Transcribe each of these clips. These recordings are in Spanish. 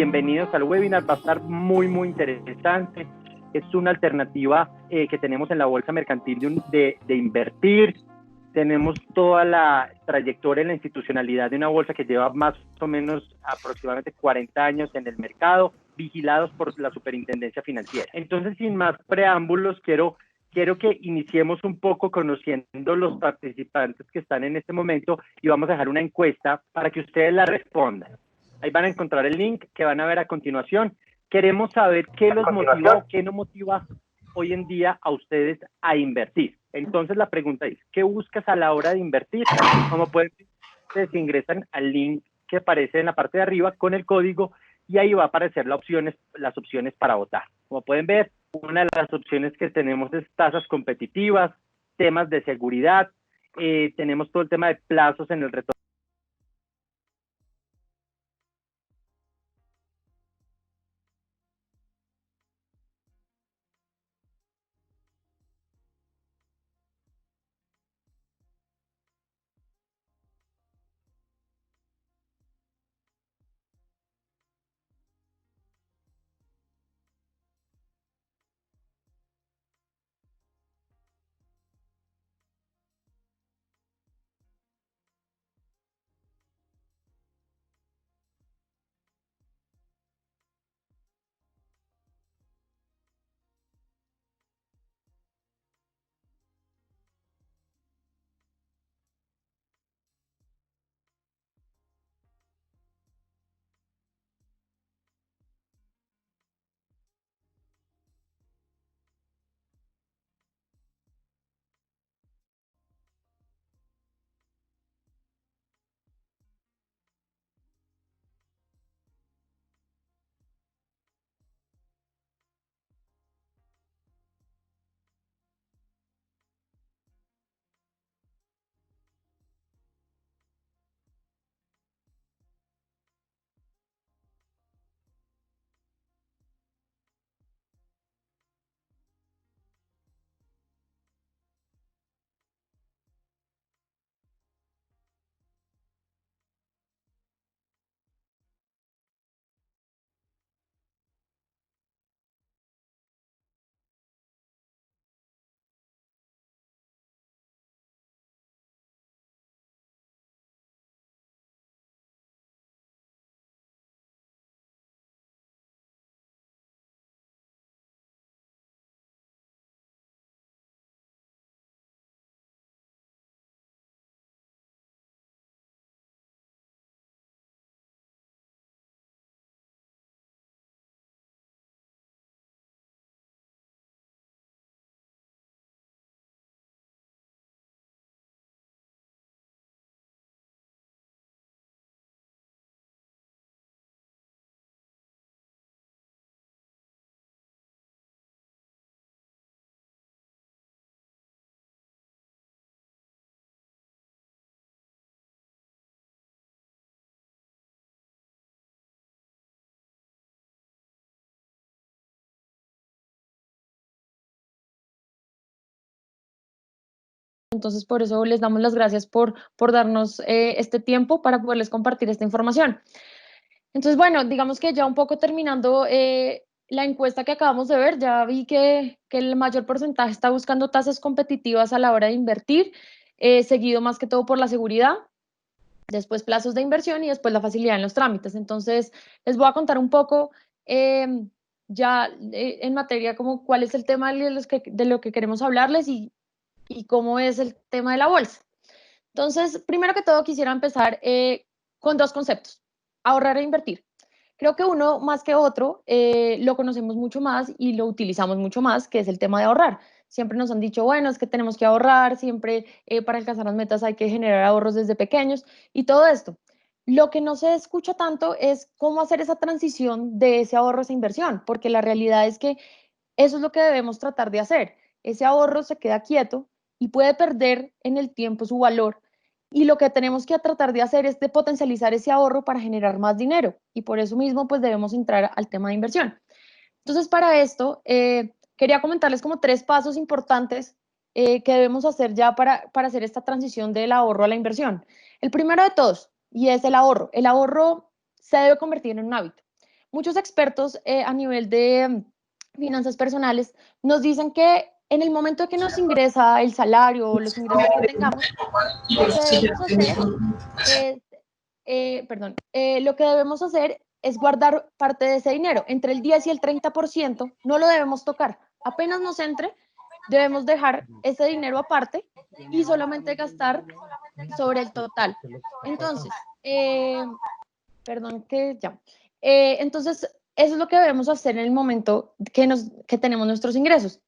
bienvenidos al webinar, va a estar muy interesante. Es una alternativa que tenemos en la Bolsa Mercantil de invertir. Tenemos toda la trayectoria en la institucionalidad de una bolsa que lleva más o menos aproximadamente 40 años en el mercado, vigilados por la Superintendencia Financiera. Entonces, sin más preámbulos, quiero que iniciemos un poco conociendo los participantes que están en este momento y vamos a dejar una encuesta para que ustedes la respondan. Ahí van a encontrar el link que van a ver a continuación. Queremos saber qué los motiva o qué no motiva hoy en día a ustedes a invertir. Entonces la pregunta es, ¿qué buscas a la hora de invertir? Como pueden ver, ustedes ingresan al link que aparece en la parte de arriba con el código y ahí va a aparecer las opciones para votar. Como pueden ver, una de las opciones que tenemos es tasas competitivas, temas de seguridad, tenemos todo el tema de plazos en el retorno. Entonces, por eso les damos las gracias por darnos este tiempo para poderles compartir esta información. Entonces, bueno, digamos que ya un poco terminando la encuesta que acabamos de ver, ya vi que el mayor porcentaje está buscando tasas competitivas a la hora de invertir, seguido más que todo por la seguridad, después plazos de inversión y después la facilidad en los trámites. Entonces, les voy a contar un poco en materia como cuál es el tema de lo que queremos hablarles y cómo es el tema de la bolsa. Entonces, primero que todo, quisiera empezar con dos conceptos, ahorrar e invertir. Creo que uno más que otro lo conocemos mucho más y lo utilizamos mucho más, que es el tema de ahorrar. Siempre nos han dicho, bueno, es que tenemos que ahorrar, siempre para alcanzar las metas hay que generar ahorros desde pequeños y todo esto. Lo que no se escucha tanto es cómo hacer esa transición de ese ahorro a esa inversión, porque la realidad es que eso es lo que debemos tratar de hacer. Ese ahorro se queda quieto y puede perder en el tiempo su valor. Y lo que tenemos que tratar de hacer es de potencializar ese ahorro para generar más dinero. Y por eso mismo, pues debemos entrar al tema de inversión. Entonces, para esto, quería comentarles como 3 pasos importantes que debemos hacer ya para hacer esta transición del ahorro a la inversión. El primero de todos, y es el ahorro. El ahorro se debe convertir en un hábito. muchos expertos a nivel de finanzas personales nos dicen que en el momento que nos ingresa el salario o los ingresos que tengamos, lo que debemos hacer es, lo que debemos hacer es guardar parte de ese dinero. Entre el 10 y el 30% no lo debemos tocar. Apenas nos entre, debemos dejar ese dinero aparte y solamente gastar sobre el total. Entonces, entonces, eso es lo que debemos hacer en el momento que tenemos nuestros ingresos.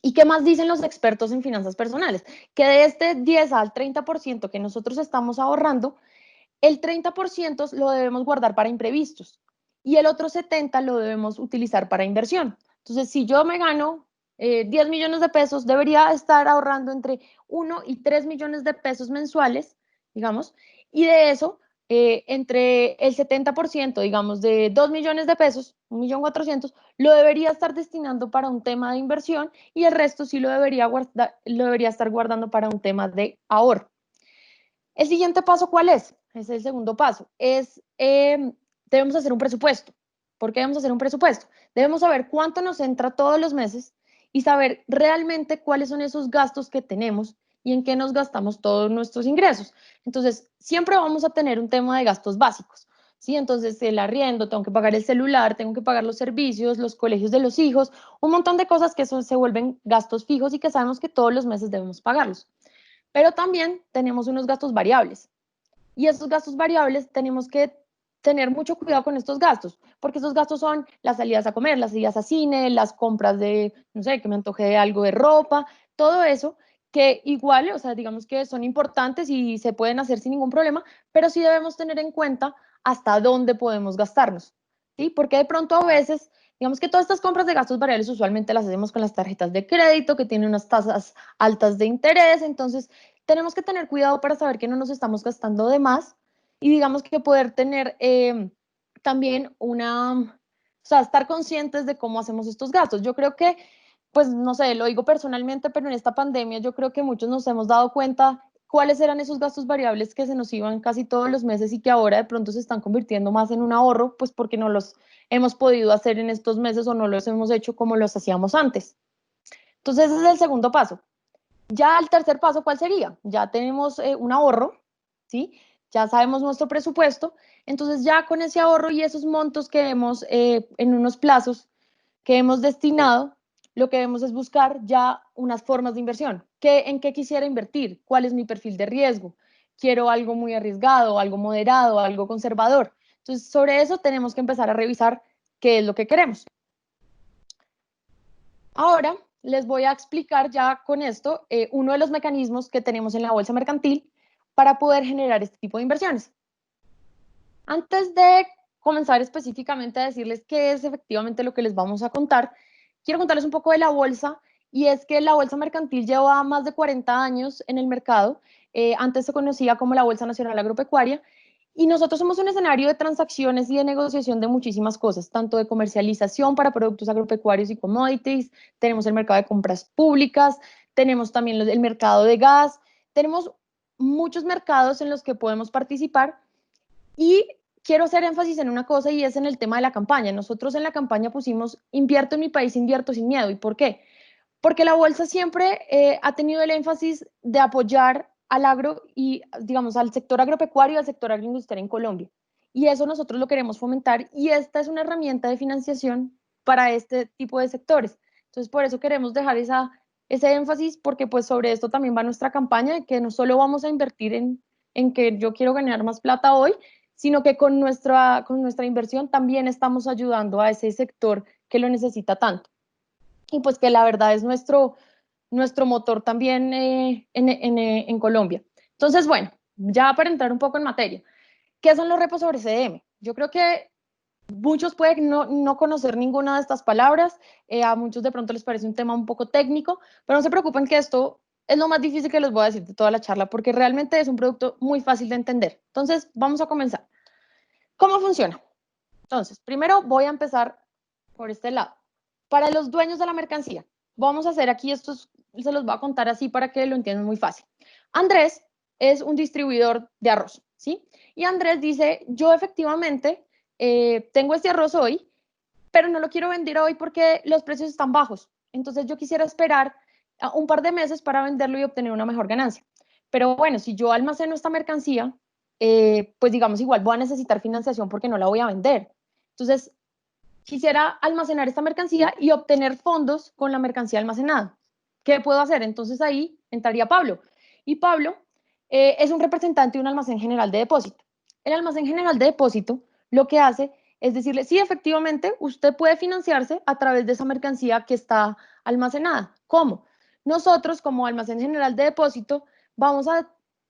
¿Y qué más dicen los expertos en finanzas personales? Que de este 10 al 30% que nosotros estamos ahorrando, el 30% lo debemos guardar para imprevistos y el otro 70% lo debemos utilizar para inversión. Entonces, si yo me gano 10 millones de pesos, debería estar ahorrando entre 1 y 3 millones de pesos mensuales, digamos, y de eso, entre el 70%, digamos, de 2 millones de pesos, 1.400.000, lo debería estar destinando para un tema de inversión y el resto sí lo debería estar guardando para un tema de ahorro. El siguiente paso, ¿cuál es? Es el segundo paso. Debemos hacer un presupuesto. ¿Por qué debemos hacer un presupuesto? Debemos saber cuánto nos entra todos los meses y saber realmente cuáles son esos gastos que tenemos y en qué nos gastamos todos nuestros ingresos. Entonces, siempre vamos a tener un tema de gastos básicos, ¿sí? Entonces, el arriendo, tengo que pagar el celular, tengo que pagar los servicios, los colegios de los hijos, un montón de cosas que se vuelven gastos fijos y que sabemos que todos los meses debemos pagarlos. Pero también tenemos unos gastos variables. Y esos gastos variables tenemos que tener mucho cuidado con estos gastos, porque esos gastos son las salidas a comer, las salidas a cine, las compras de, no sé, que me antoje de algo de ropa, todo eso que igual, o sea, digamos que son importantes y se pueden hacer sin ningún problema, pero sí debemos tener en cuenta hasta dónde podemos gastarnos, ¿sí? Porque de pronto a veces, digamos que todas estas compras de gastos variables usualmente las hacemos con las tarjetas de crédito, que tienen unas tasas altas de interés, entonces tenemos que tener cuidado para saber que no nos estamos gastando de más y digamos que poder tener también o sea, estar conscientes de cómo hacemos estos gastos. Yo creo que, pues no sé, lo digo personalmente, pero en esta pandemia yo creo que muchos nos hemos dado cuenta cuáles eran esos gastos variables que se nos iban casi todos los meses y que ahora de pronto se están convirtiendo más en un ahorro, pues porque no los hemos podido hacer en estos meses o no los hemos hecho como los hacíamos antes. Entonces ese es el segundo paso. Ya el tercer paso, ¿cuál sería? Ya tenemos un ahorro, ¿sí? Ya sabemos nuestro presupuesto, entonces ya con ese ahorro y esos montos que hemos en unos plazos que hemos destinado, lo que debemos es buscar ya unas formas de inversión. ¿En qué quisiera invertir? ¿Cuál es mi perfil de riesgo? ¿Quiero algo muy arriesgado, algo moderado, algo conservador? Entonces, sobre eso tenemos que empezar a revisar qué es lo que queremos. Ahora les voy a explicar ya con esto uno de los mecanismos que tenemos en la bolsa mercantil para poder generar este tipo de inversiones. Antes de comenzar específicamente a decirles qué es efectivamente lo que les vamos a contar, quiero contarles un poco de la bolsa y es que la bolsa mercantil lleva más de 40 años en el mercado. Antes se conocía como la Bolsa Nacional Agropecuaria y nosotros somos un escenario de transacciones y de negociación de muchísimas cosas, tanto de comercialización para productos agropecuarios y commodities, tenemos el mercado de compras públicas, tenemos también el mercado de gas, tenemos muchos mercados en los que podemos participar y quiero hacer énfasis en una cosa y es en el tema de la campaña. Nosotros en la campaña pusimos invierto en mi país, invierto sin miedo. ¿Y por qué? Porque la bolsa siempre ha tenido el énfasis de apoyar al agro y, digamos, al sector agropecuario y al sector agroindustrial en Colombia. Y eso nosotros lo queremos fomentar y esta es una herramienta de financiación para este tipo de sectores. Entonces, por eso queremos dejar ese énfasis porque pues sobre esto también va nuestra campaña, que no solo vamos a invertir en que yo quiero ganar más plata hoy, sino que con nuestra inversión también estamos ayudando a ese sector que lo necesita tanto. Y pues que la verdad es nuestro motor también en Colombia. Entonces, bueno, ya para entrar un poco en materia, ¿qué son los repos sobre CDM? Yo creo que muchos pueden no conocer ninguna de estas palabras, a muchos de pronto les parece un tema un poco técnico, pero no se preocupen que esto es lo más difícil que les voy a decir de toda la charla, porque realmente es un producto muy fácil de entender. Entonces, vamos a comenzar. ¿Cómo funciona? Entonces, primero voy a empezar por este lado. Para los dueños de la mercancía, vamos a hacer aquí estos, se los voy a contar así para que lo entiendan muy fácil. Andrés es un distribuidor de arroz, ¿sí? Y Andrés dice, yo efectivamente tengo este arroz hoy, pero no lo quiero vender hoy porque los precios están bajos. Entonces yo quisiera esperar un par de meses para venderlo y obtener una mejor ganancia. Pero bueno, si yo almaceno esta mercancía, pues digamos igual voy a necesitar financiación porque no la voy a vender. Entonces quisiera almacenar esta mercancía y obtener fondos con la mercancía almacenada. ¿Qué puedo hacer? Entonces ahí entraría Pablo. Y Pablo es un representante de un almacén general de depósito. El almacén general de depósito lo que hace es decirle, sí, efectivamente, usted puede financiarse a través de esa mercancía que está almacenada. ¿Cómo? Nosotros, como almacén general de depósito, vamos a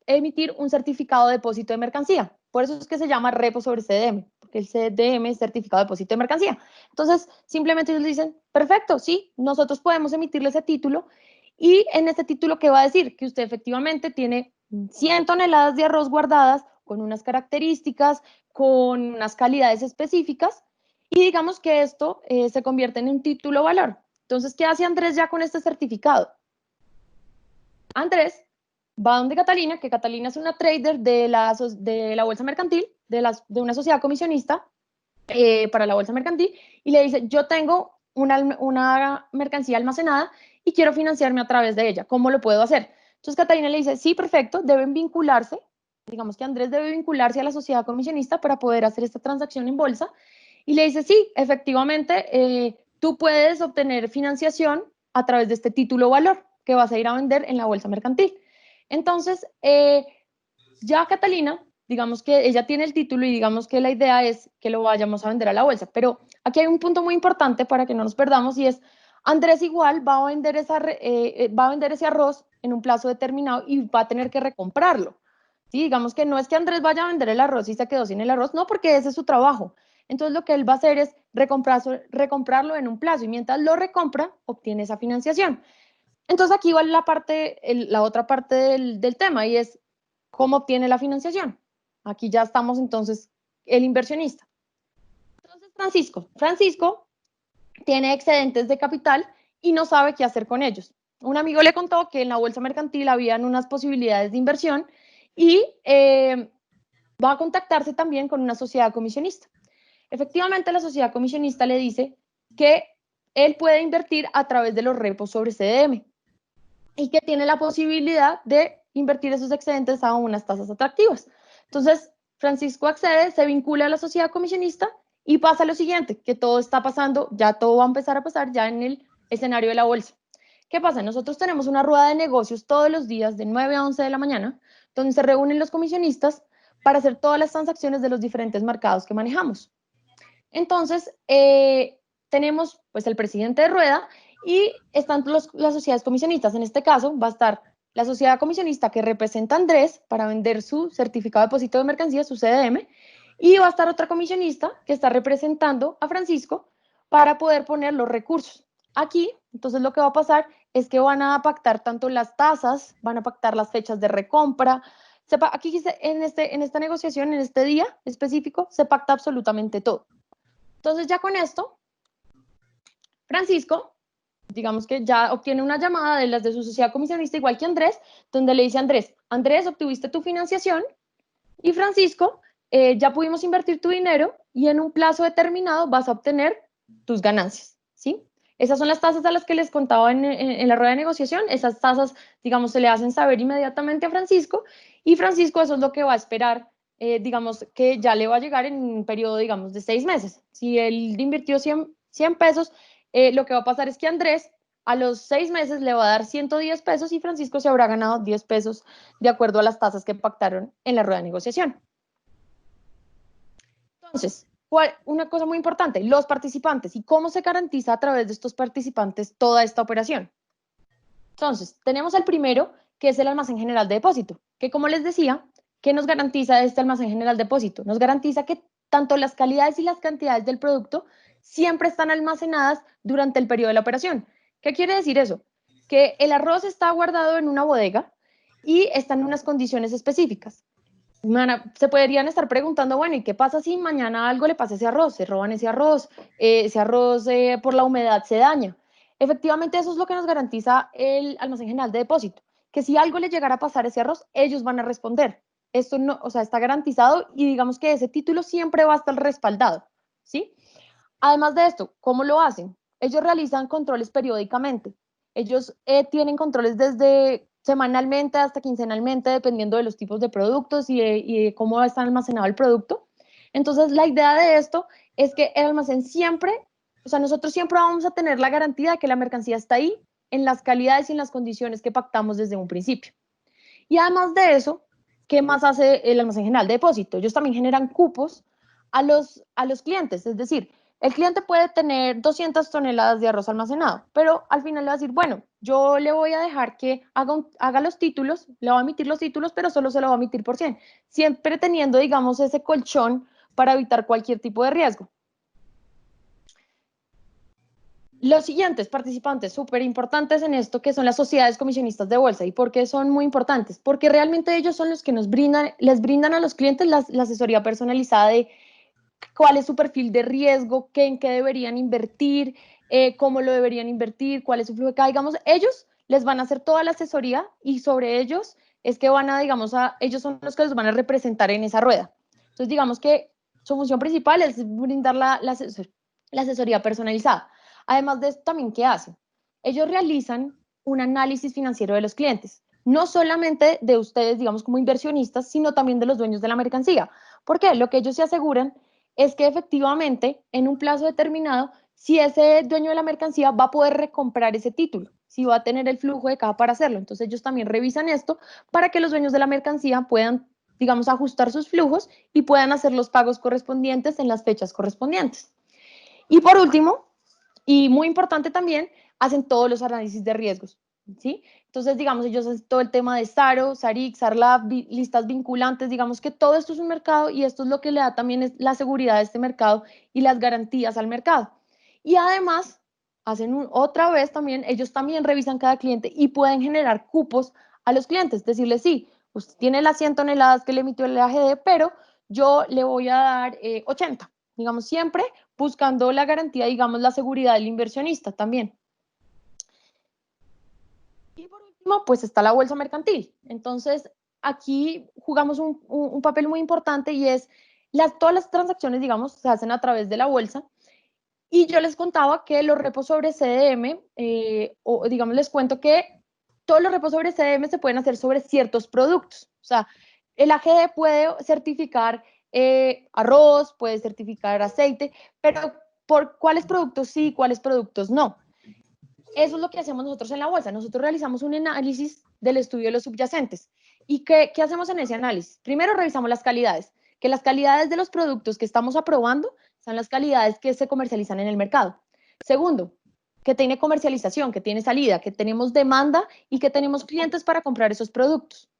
emitir un certificado de depósito de mercancía. Por eso es que se llama repo sobre CDM, porque el CDM es certificado de depósito de mercancía. Entonces, simplemente ellos dicen, perfecto, sí, nosotros podemos emitirle ese título y en este título, ¿qué va a decir? Que usted efectivamente tiene 100 toneladas de arroz guardadas con unas características, con unas calidades específicas y digamos que esto se convierte en un título valor. Entonces, ¿qué hace Andrés ya con este certificado? Andrés va donde Catalina, que Catalina es una trader de la bolsa mercantil, de una sociedad comisionista para la bolsa mercantil, y le dice, yo tengo una mercancía almacenada y quiero financiarme a través de ella. ¿Cómo lo puedo hacer? Entonces Catalina le dice, sí, perfecto, deben vincularse, digamos que Andrés debe vincularse a la sociedad comisionista para poder hacer esta transacción en bolsa. Y le dice, sí, efectivamente, tú puedes obtener financiación a través de este título valor que vas a ir a vender en la bolsa mercantil. Entonces, ya Catalina, digamos que ella tiene el título y digamos que la idea es que lo vayamos a vender a la bolsa. Pero aquí hay un punto muy importante para que no nos perdamos y es, Andrés igual va a vender ese arroz en un plazo determinado y va a tener que recomprarlo. ¿Sí? Digamos que no es que Andrés vaya a vender el arroz y se quedó sin el arroz, no, porque ese es su trabajo. Entonces lo que él va a hacer es recomprarlo en un plazo y mientras lo recompra, obtiene esa financiación. Entonces aquí va la otra parte del tema y es cómo obtiene la financiación. Aquí ya estamos entonces el inversionista. Entonces Francisco tiene excedentes de capital y no sabe qué hacer con ellos. Un amigo le contó que en la bolsa mercantil habían unas posibilidades de inversión y va a contactarse también con una sociedad comisionista. Efectivamente, la sociedad comisionista le dice que él puede invertir a través de los repos sobre CDM y que tiene la posibilidad de invertir esos excedentes a unas tasas atractivas. Entonces, Francisco accede, se vincula a la sociedad comisionista y pasa lo siguiente, que todo está pasando, ya todo va a empezar a pasar ya en el escenario de la bolsa. ¿Qué pasa? Nosotros tenemos una rueda de negocios todos los días de 9 a 11 de la mañana, donde se reúnen los comisionistas para hacer todas las transacciones de los diferentes mercados que manejamos. Entonces, tenemos pues el presidente de rueda y están las sociedades comisionistas. En este caso va a estar la sociedad comisionista que representa a Andrés para vender su certificado de depósito de mercancía, su CDM, y va a estar otra comisionista que está representando a Francisco para poder poner los recursos. Aquí, entonces lo que va a pasar es que van a pactar tanto las tasas, van a pactar las fechas de recompra. Aquí en esta negociación, en este día específico, se pacta absolutamente todo. Entonces ya con esto, Francisco, digamos que ya obtiene una llamada de las de su sociedad comisionista, igual que Andrés, donde le dice a Andrés, Andrés, obtuviste tu financiación y Francisco, ya pudimos invertir tu dinero y en un plazo determinado vas a obtener tus ganancias, ¿sí? Esas son las tasas a las que les contaba en la rueda de negociación. Esas tasas, digamos, se le hacen saber inmediatamente a Francisco y Francisco eso es lo que va a esperar, digamos, que ya le va a llegar en un periodo, digamos, de 6 meses. Si él invirtió 100 pesos, lo que va a pasar es que Andrés a los 6 meses le va a dar 110 pesos y Francisco se habrá ganado 10 pesos de acuerdo a las tasas que pactaron en la rueda de negociación. Entonces, una cosa muy importante, los participantes y cómo se garantiza a través de estos participantes toda esta operación. Entonces, tenemos el primero, que es el almacén general de depósito, que como les decía, ¿qué nos garantiza este almacén general de depósito? Nos garantiza que tanto las calidades y las cantidades del producto siempre están almacenadas durante el periodo de la operación. ¿Qué quiere decir eso? Que el arroz está guardado en una bodega y está en unas condiciones específicas. Se podrían estar preguntando, bueno, ¿y qué pasa si mañana algo le pasa a ese arroz? Se roban ese arroz por la humedad se daña. Efectivamente, eso es lo que nos garantiza el almacén general de depósito, que si algo le llegara a pasar a ese arroz, ellos van a responder. esto no, o sea, está garantizado y digamos que ese título siempre va a estar respaldado, ¿sí? Además de esto, ¿cómo lo hacen? Ellos realizan controles periódicamente. Ellos tienen controles desde semanalmente hasta quincenalmente, dependiendo de los tipos de productos y de cómo está almacenado el producto. Entonces, la idea de esto es que el almacén siempre, o sea, nosotros siempre vamos a tener la garantía de que la mercancía está ahí en las calidades y en las condiciones que pactamos desde un principio. Y además de eso, ¿qué más hace el almacén general de depósito? Ellos también generan cupos a los clientes, es decir, el cliente puede tener 200 toneladas de arroz almacenado, pero al final le va a decir, bueno, yo le voy a dejar que haga los títulos, le va a emitir los títulos, pero solo se lo va a emitir por 100, siempre teniendo, digamos, ese colchón para evitar cualquier tipo de riesgo. Los siguientes participantes súper importantes en esto, que son las sociedades comisionistas de bolsa. ¿Y por qué son muy importantes? Porque realmente ellos son los que les brindan a los clientes la asesoría personalizada de cuál es su perfil de riesgo, en qué deberían invertir, cómo lo deberían invertir, cuál es su flujo de caja. Digamos, ellos les van a hacer toda la asesoría y sobre ellos es que van a, digamos, ellos son los que los van a representar en esa rueda. Entonces, digamos que su función principal es brindar la asesoría personalizada. Además de esto, también, ¿qué hacen? Ellos realizan un análisis financiero de los clientes, no solamente de ustedes, digamos, como inversionistas, sino también de los dueños de la mercancía. ¿Por qué? Lo que ellos se aseguran es que efectivamente, en un plazo determinado, si ese dueño de la mercancía va a poder recomprar ese título, si va a tener el flujo de caja para hacerlo. Entonces ellos también revisan esto para que los dueños de la mercancía puedan, digamos, ajustar sus flujos y puedan hacer los pagos correspondientes en las fechas correspondientes. Y por último, y muy importante también, hacen todos los análisis de riesgos, ¿sí? Entonces, digamos, ellos hacen todo el tema de SARO, SARIC, SARLAB, listas vinculantes, digamos que todo esto es un mercado y esto es lo que le da también es la seguridad de este mercado y las garantías al mercado. Y además, otra vez también, ellos también revisan cada cliente y pueden generar cupos a los clientes, decirles, sí, usted tiene las 100 toneladas que le emitió el AGD, pero yo le voy a dar 80, digamos, siempre buscando la garantía, digamos, la seguridad del inversionista también. Y por último, pues está la bolsa mercantil. Entonces, aquí jugamos un papel muy importante y es todas las transacciones, digamos, se hacen a través de la bolsa. Y yo les contaba que los repos sobre CDM, o digamos, les cuento que todos los repos sobre CDM se pueden hacer sobre ciertos productos. O sea, el AGD puede certificar arroz, puede certificar aceite, pero por cuáles productos sí, cuáles productos no. Eso es lo que hacemos nosotros en la bolsa. Nosotros realizamos un análisis del estudio de los subyacentes. ¿Y qué hacemos en ese análisis? Primero revisamos las calidades, que las calidades de los productos que estamos aprobando son las calidades que se comercializan en el mercado. Segundo, que tiene comercialización, que tiene salida, que tenemos demanda y que tenemos clientes para comprar esos productos.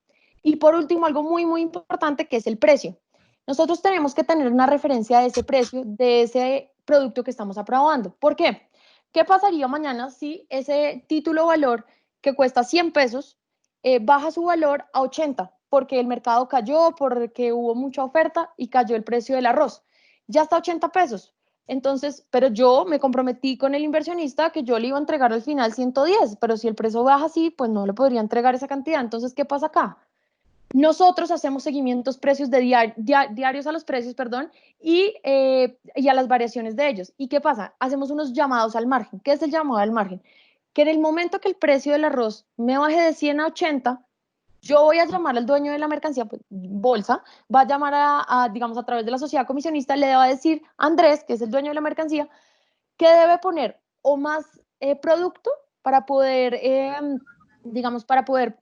Y por último, algo muy, muy importante que es el precio. Nosotros tenemos que tener una referencia de ese precio, de ese producto que estamos aprobando. ¿Por qué? ¿Qué pasaría mañana si ese título valor que cuesta 100 pesos baja su valor a 80 porque el mercado cayó, porque hubo mucha oferta y cayó el precio del arroz? Ya está a 80 pesos. Entonces, pero yo me comprometí con el inversionista que yo le iba a entregar al final 110, pero si el precio baja así, pues no le podría entregar esa cantidad. Entonces, ¿qué pasa acá? Nosotros hacemos seguimientos precios diarios a los precios, perdón, y a las variaciones de ellos. ¿Y qué pasa? Hacemos unos llamados al margen. ¿Qué es el llamado al margen? Que en el momento que el precio del arroz me baje de 100 a 80, yo voy a llamar al dueño de la mercancía, pues, bolsa, va a llamar digamos, a través de la sociedad comisionista, le va a decir a Andrés, que es el dueño de la mercancía, que debe poner o más producto para poder, digamos, para poder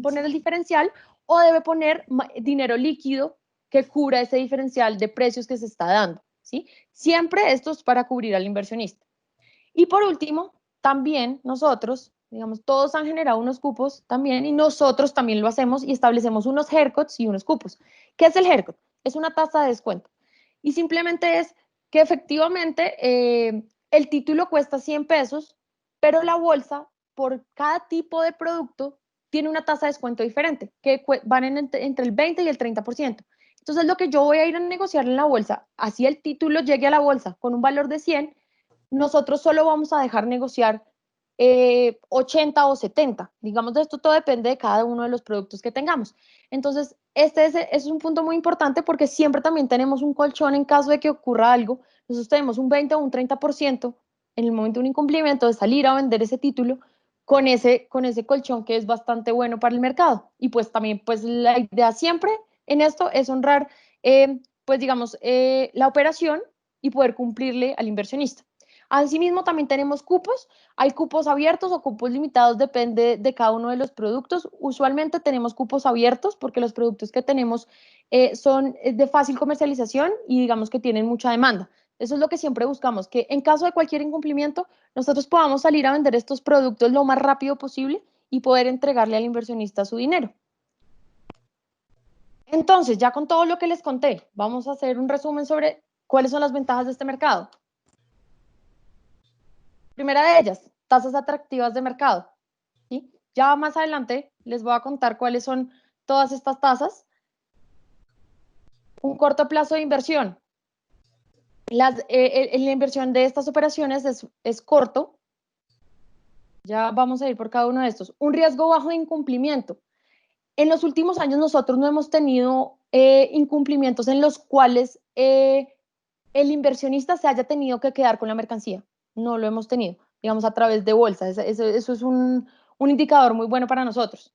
poner el diferencial, o debe poner dinero líquido que cubra ese diferencial de precios que se está dando, ¿sí? Siempre esto es para cubrir al inversionista. Y por último, también nosotros, digamos, todos han generado unos cupos también y nosotros también lo hacemos y establecemos unos haircuts y unos cupos. ¿Qué es el haircut? Es una tasa de descuento. Y simplemente es que efectivamente el título cuesta 100 pesos, pero la bolsa, por cada tipo de producto, tiene una tasa de descuento diferente, que van entre el 20 y el 30%. Entonces, lo que yo voy a ir a negociar en la bolsa, así el título llegue a la bolsa con un valor de 100, nosotros solo vamos a dejar negociar 80 o 70. Digamos, de esto todo depende de cada uno de los productos que tengamos. Entonces, este es un punto muy importante porque siempre también tenemos un colchón en caso de que ocurra algo. Nosotros tenemos un 20 o un 30% en el momento de un incumplimiento de salir a vender ese título con ese colchón que es bastante bueno para el mercado. Y pues también, pues la idea siempre en esto es honrar, pues digamos, la operación y poder cumplirle al inversionista. Asimismo, también tenemos cupos. Hay cupos abiertos o cupos limitados, depende de cada uno de los productos. Usualmente tenemos cupos abiertos porque los productos que tenemos son de fácil comercialización y digamos que tienen mucha demanda. Eso es lo que siempre buscamos, que en caso de cualquier incumplimiento, nosotros podamos salir a vender estos productos lo más rápido posible y poder entregarle al inversionista su dinero. Entonces, ya con todo lo que les conté, vamos a hacer un resumen sobre cuáles son las ventajas de este mercado. Primera de ellas, tasas atractivas de mercado. ¿Sí? Ya más adelante les voy a contar cuáles son todas estas tasas. Un corto plazo de inversión. La inversión de estas operaciones es corto. Ya vamos a ir por cada uno de estos. Un riesgo bajo de incumplimiento. En los últimos años nosotros no hemos tenido incumplimientos en los cuales el inversionista se haya tenido que quedar con la mercancía. No lo hemos tenido, digamos, a través de bolsa. Eso es un indicador muy bueno para nosotros.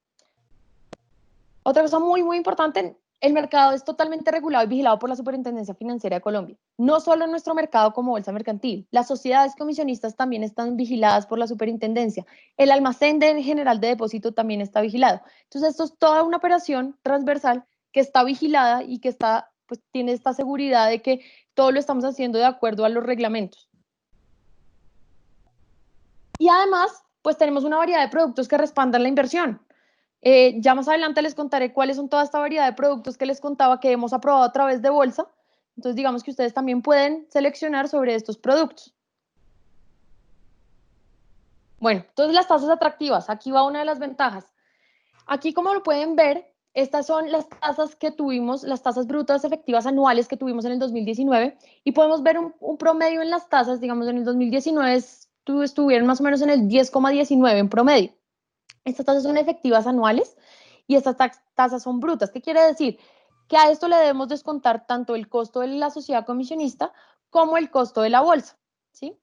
Otra cosa muy, muy importante, el mercado es totalmente regulado y vigilado por la Superintendencia Financiera de Colombia. No solo nuestro mercado como bolsa mercantil, las sociedades comisionistas también están vigiladas por la Superintendencia. El almacén general de depósito también está vigilado. Entonces, esto es toda una operación transversal que está vigilada y que está, pues, tiene esta seguridad de que todo lo estamos haciendo de acuerdo a los reglamentos. Y además, pues tenemos una variedad de productos que respaldan la inversión. Ya más adelante les contaré cuáles son toda esta variedad de productos que les contaba que hemos aprobado a través de bolsa. Entonces, digamos que ustedes también pueden seleccionar sobre estos productos. Bueno, entonces las tasas atractivas. Aquí va una de las ventajas. Aquí, como lo pueden ver, estas son las tasas que tuvimos, las tasas brutas efectivas anuales que tuvimos en el 2019 y podemos ver un promedio en las tasas, digamos, en el 2019 estuvieron más o menos en el 10,19 en promedio. Estas tasas son efectivas anuales y estas tasas son brutas. ¿Qué quiere decir? Que a esto le debemos descontar tanto el costo de la sociedad comisionista como el costo de la bolsa, ¿sí?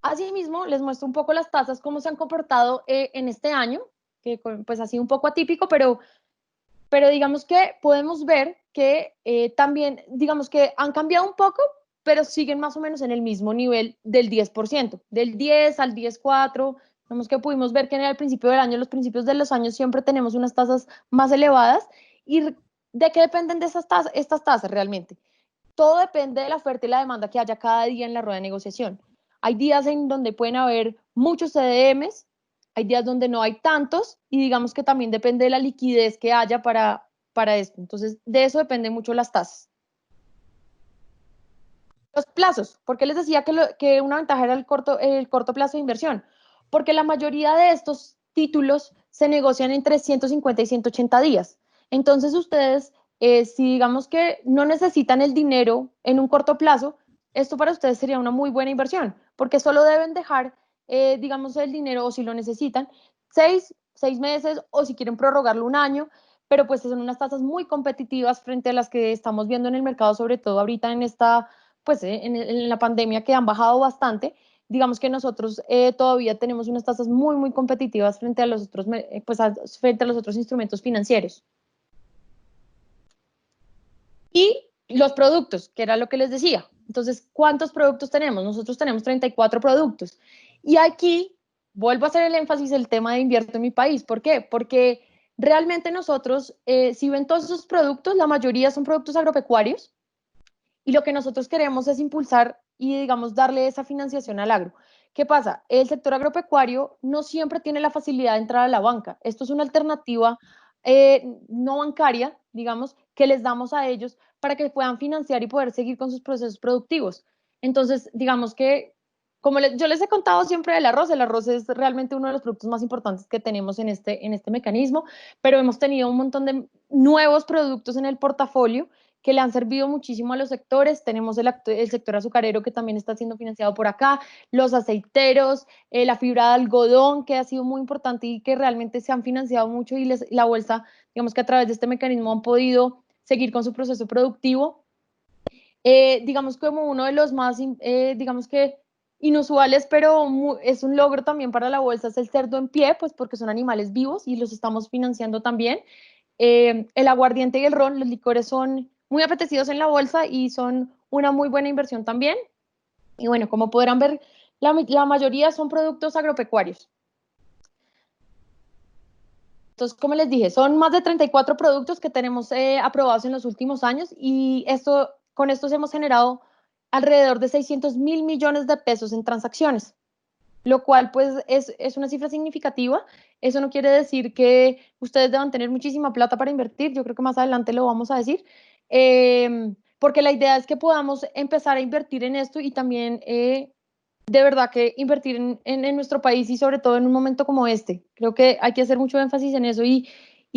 Asimismo, les muestro un poco las tasas, cómo se han comportado en este año, que pues ha sido un poco atípico, pero digamos que podemos ver que también, digamos que han cambiado un poco, pero siguen más o menos en el mismo nivel del 10%, del 10 al 10,4%. Digamos que pudimos ver que en el principio del año, los principios de los años siempre tenemos unas tasas más elevadas. ¿Y de qué dependen de estas tasas realmente? Todo depende de la oferta y la demanda que haya cada día en la rueda de negociación. Hay días en donde pueden haber muchos CDMs, hay días donde no hay tantos y digamos que también depende de la liquidez que haya para esto. Entonces, de eso dependen mucho las tasas. Los plazos, ¿por qué les decía que una ventaja era el corto plazo de inversión? Porque la mayoría de estos títulos se negocian entre 150 y 180 días. Entonces, ustedes, si digamos que no necesitan el dinero en un corto plazo, esto para ustedes sería una muy buena inversión, porque solo deben dejar, digamos, el dinero, o si lo necesitan, 6 meses, o si quieren prorrogarlo un año, pero pues son unas tasas muy competitivas frente a las que estamos viendo en el mercado, sobre todo ahorita en esta pues en la pandemia que han bajado bastante. Digamos que nosotros todavía tenemos unas tasas muy, muy competitivas frente a los otros, frente a los otros instrumentos financieros. Y los productos, que era lo que les decía. Entonces, ¿cuántos productos tenemos? Nosotros tenemos 34 productos. Y aquí vuelvo a hacer el énfasis el tema de invierto en mi país. ¿Por qué? Porque realmente nosotros, si ven todos esos productos, la mayoría son productos agropecuarios. Y lo que nosotros queremos es impulsar y, digamos, darle esa financiación al agro. ¿Qué pasa? El sector agropecuario no siempre tiene la facilidad de entrar a la banca. Esto es una alternativa no bancaria, digamos, que les damos a ellos para que puedan financiar y poder seguir con sus procesos productivos. Entonces, digamos que, como yo les he contado siempre del arroz, el arroz es realmente uno de los productos más importantes que tenemos en este mecanismo, pero hemos tenido un montón de nuevos productos en el portafolio que le han servido muchísimo a los sectores. Tenemos el sector azucarero que también está siendo financiado por acá, los aceiteros, la fibra de algodón, que ha sido muy importante y que realmente se han financiado mucho y la bolsa, digamos que a través de este mecanismo han podido seguir con su proceso productivo. Digamos como uno de los más, digamos que inusuales, pero es un logro también para la bolsa, es el cerdo en pie, pues porque son animales vivos y los estamos financiando también. El aguardiente y el ron, los licores son muy apetecidos en la bolsa y son una muy buena inversión también. Y bueno, como podrán ver, la mayoría son productos agropecuarios. Entonces, como les dije, son más de 34 productos que tenemos aprobados en los últimos años y con estos hemos generado alrededor de 600.000 millones de pesos en transacciones, lo cual pues es una cifra significativa. Eso no quiere decir que ustedes deban tener muchísima plata para invertir, yo creo que más adelante lo vamos a decir, porque la idea es que podamos empezar a invertir en esto y también de verdad que invertir en nuestro país y sobre todo en un momento como este. Creo que hay que hacer mucho énfasis en eso y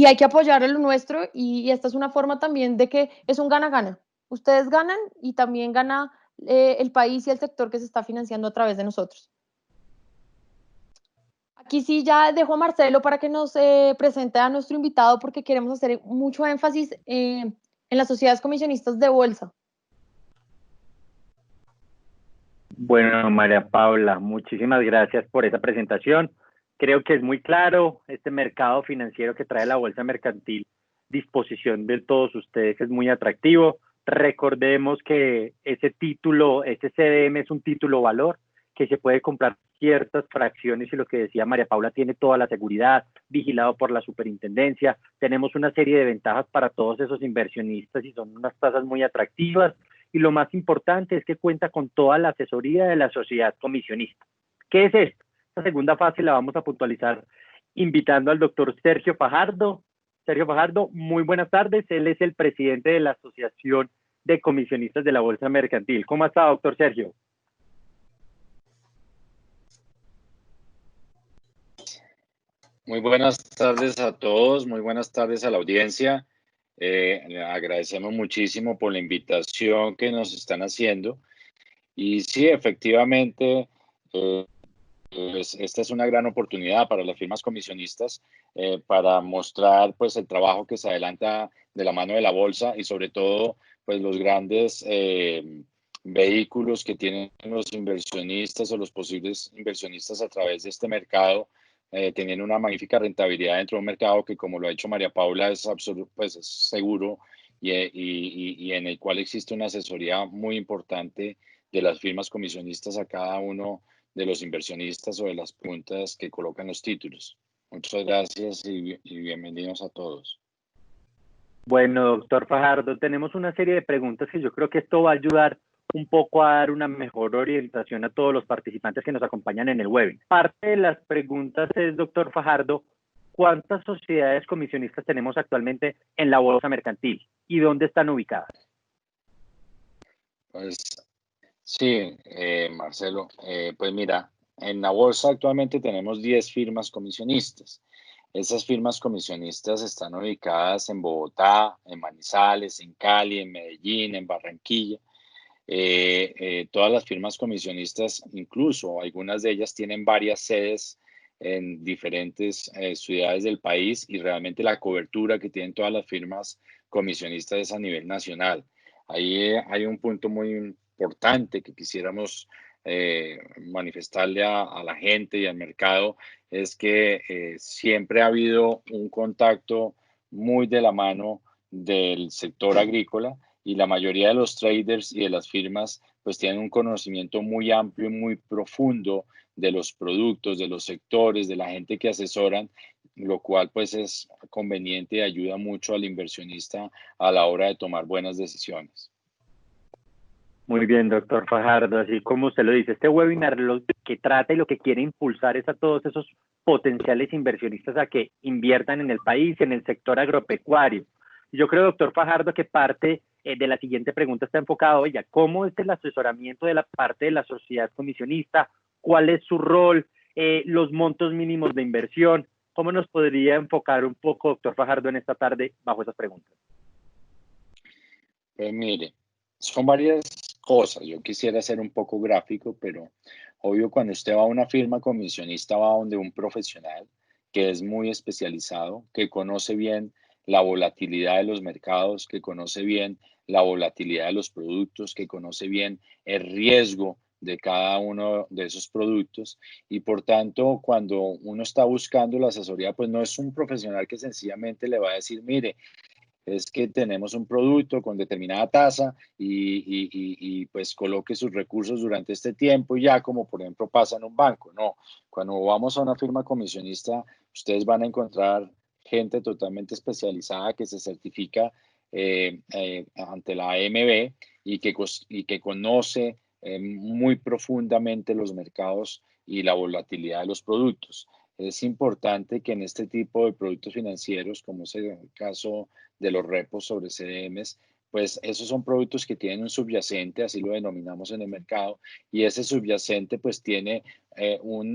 hay que apoyar a lo nuestro y esta es una forma también de que es un gana-gana. Ustedes ganan y también gana el país y el sector que se está financiando a través de nosotros. Aquí sí ya dejo a Marcelo para que nos presente a nuestro invitado porque queremos hacer mucho énfasis en las sociedades comisionistas de bolsa. Bueno, María Paula, muchísimas gracias por esa presentación. Creo que es muy claro este mercado financiero que trae la Bolsa Mercantil, disposición de todos ustedes es muy atractivo. Recordemos que ese título, ese CDM es un título valor que se puede comprar ciertas fracciones y lo que decía María Paula tiene toda la seguridad, vigilado por la superintendencia. Tenemos una serie de ventajas para todos esos inversionistas y son unas tasas muy atractivas y lo más importante es que cuenta con toda la asesoría de la sociedad comisionista. ¿Qué es esto? Esta segunda fase la vamos a puntualizar invitando al doctor Sergio Fajardo. Sergio Fajardo, muy buenas tardes. Él es el presidente de la Asociación de Comisionistas de la Bolsa Mercantil. ¿Cómo está, doctor Sergio? Muy buenas tardes a todos, muy buenas tardes a la audiencia. Le agradecemos muchísimo por la invitación que nos están haciendo. Y sí, efectivamente, pues esta es una gran oportunidad para las firmas comisionistas para mostrar pues el trabajo que se adelanta de la mano de la bolsa y sobre todo pues los grandes vehículos que tienen los inversionistas o los posibles inversionistas a través de este mercado, teniendo una magnífica rentabilidad dentro de un mercado que, como lo ha hecho María Paula, es absoluto, pues es seguro y en el cual existe una asesoría muy importante de las firmas comisionistas a cada uno de los inversionistas o de las preguntas que colocan los títulos. Muchas gracias y bienvenidos a todos. Bueno, doctor Fajardo, tenemos una serie de preguntas que yo creo que esto va a ayudar un poco a dar una mejor orientación a todos los participantes que nos acompañan en el webinar. Parte de las preguntas es, doctor Fajardo, ¿cuántas sociedades comisionistas tenemos actualmente en la Bolsa Mercantil y dónde están ubicadas? Pues sí, Marcelo, pues mira, en la bolsa actualmente tenemos 10 firmas comisionistas. Esas firmas comisionistas están ubicadas en Bogotá, en Manizales, en Cali, en Medellín, en Barranquilla. Todas las firmas comisionistas, incluso algunas de ellas tienen varias sedes en diferentes ciudades del país y realmente la cobertura que tienen todas las firmas comisionistas es a nivel nacional. Ahí hay un punto muy importante que quisiéramos manifestarle a la gente y al mercado, es que siempre ha habido un contacto muy de la mano del sector agrícola y la mayoría de los traders y de las firmas pues tienen un conocimiento muy amplio y muy profundo de los productos, de los sectores, de la gente que asesoran, lo cual pues es conveniente y ayuda mucho al inversionista a la hora de tomar buenas decisiones. Muy bien, doctor Fajardo, así como usted lo dice, este webinar lo que trata y lo que quiere impulsar es a todos esos potenciales inversionistas a que inviertan en el país, en el sector agropecuario. Yo creo, doctor Fajardo, que parte de la siguiente pregunta está enfocado, oye, ¿cómo es el asesoramiento de la parte de la sociedad comisionista? ¿Cuál es su rol? Los montos mínimos de inversión. ¿Cómo nos podría enfocar un poco, doctor Fajardo, en esta tarde bajo esas preguntas? Pues mire, son varias cosas. Yo quisiera ser un poco gráfico, pero obvio cuando usted va a una firma comisionista va donde un profesional que es muy especializado, que conoce bien la volatilidad de los mercados, que conoce bien la volatilidad de los productos, que conoce bien el riesgo de cada uno de esos productos y por tanto cuando uno está buscando la asesoría, pues no es un profesional que sencillamente le va a decir, mire, es que tenemos un producto con determinada tasa y, pues coloque sus recursos durante este tiempo y ya como por ejemplo pasa en un banco. No, cuando vamos a una firma comisionista, ustedes van a encontrar gente totalmente especializada que se certifica ante la AMB y que conoce muy profundamente los mercados y la volatilidad de los productos. Es importante que en este tipo de productos financieros, como es el caso de los repos sobre CDMs, pues esos son productos que tienen un subyacente, así lo denominamos en el mercado, y ese subyacente pues tiene